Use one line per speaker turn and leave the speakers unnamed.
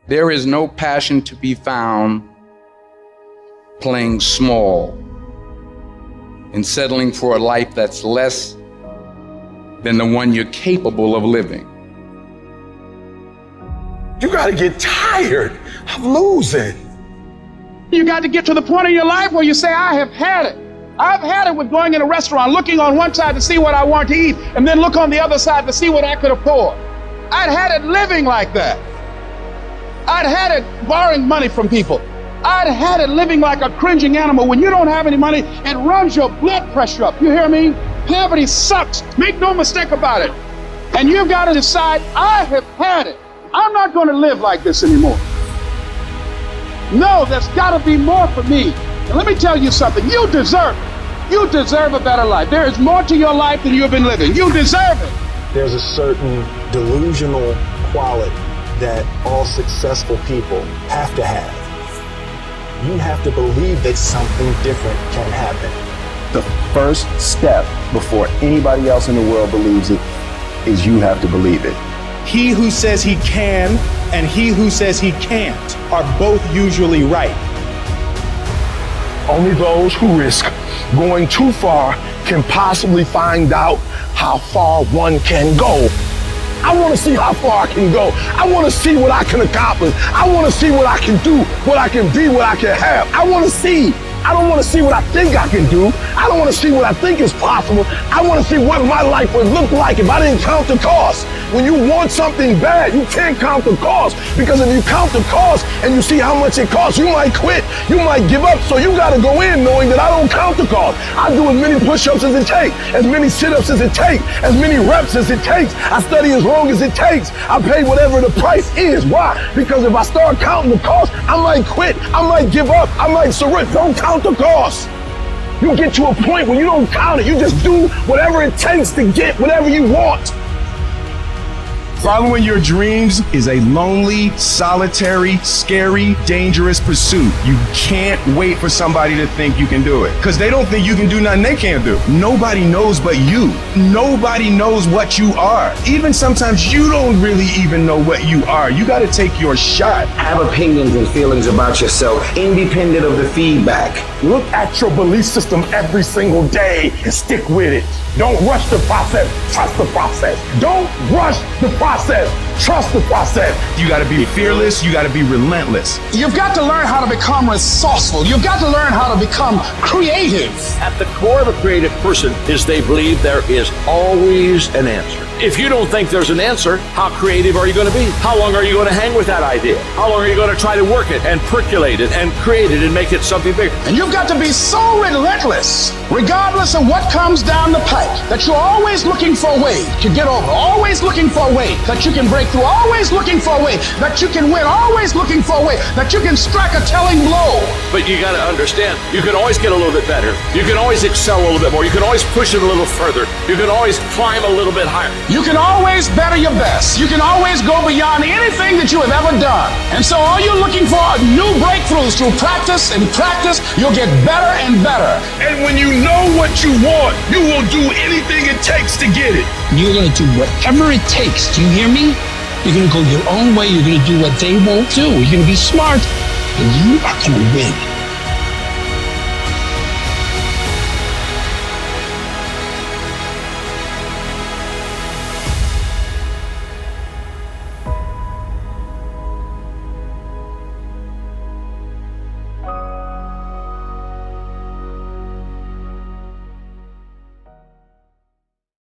There is no passion to be found playing small and settling for a life that's less than the one you're capable of living.
You gotta get tired of losing.
You got to get to the point in your life where you say, I have had it. I've had it with going in a restaurant, looking on one side to see what I want to eat, and then look on the other side to see what I could afford. I'd had it living like that. I'd had it borrowing money from people. I'd had it living like a cringing animal. When you don't have any money, it runs your blood pressure up. You hear me? Poverty sucks. Make no mistake about it. And you've got to decide, I have had it. I'm not going to live like this anymore. No, there's got to be more for me. And let me tell you something. You deserve it. You deserve a better life. There is more to your life than you've been living. You deserve it.
There's a certain delusional quality that all successful people have to have. You have to believe that something different can happen. The first step before anybody else in the world believes it is you have to believe it.
He who says he can and he who says he can't are both usually right.
Only those who risk going too far can possibly find out how far one can go. I want to see how far I can go. I want to see what I can accomplish. I want to see what I can do, what I can be, what I can have. I want to see. I don't want to see what I think I can do. I don't want to see what I think is possible. I want to see what my life would look like if I didn't count the cost. When you want something bad, you can't count the cost, because if you count the cost and you see how much it costs, you might quit. You might give up. So you got to go in knowing that I don't count the cost. I do as many push-ups as it takes, as many sit-ups as it takes, as many reps as it takes. I study as long as it takes. I pay whatever the price is. Why? Because if I start counting the cost, I might quit. I might give up. I might surrender. Don't count the cost. You get to a point where you don't count it. You just do whatever it takes to get whatever you want.
Following your dreams is a lonely, solitary, scary, dangerous pursuit. You can't wait for somebody to think you can do it, because they don't think you can do nothing they can't do. Nobody knows but you. Nobody knows what you are. Even sometimes you don't really even know what you are. You got to take your shot.
Have opinions and feelings about yourself, independent of the feedback.
Look at your belief system every single day and stick with it. Don't rush the process. Trust the process. Don't rush the process. Trust the process.
You got to be fearless. You got to be relentless.
You've got to learn how to become resourceful. You've got to learn how to become creative.
At the core of a creative person is they believe there is always an answer. If you don't think there's an answer, how creative are you going to be? How long are you going to hang with that idea? How long are you going to try to work it and percolate it and create it and make it something bigger?
And you've got to be so relentless, regardless of what comes down the pipe, that you're always looking for a way to get over, always looking for a way that you can break through, always looking for a way that you can win, always looking for a way that you can strike a telling blow.
But you got to understand, you can always get a little bit better. You can always excel a little bit more. You can always push it a little further. You can always climb a little bit higher.
You can always better your best. You can always go beyond anything that you have ever done. And so all you're looking for are new breakthroughs. Through practice and practice, you'll get better and better.
And when you know what you want, you will do anything it takes to get it.
You're going to do whatever it takes. Do you hear me? You're going to go your own way. You're going to do what they won't do. You're going to be smart, and you are going to win.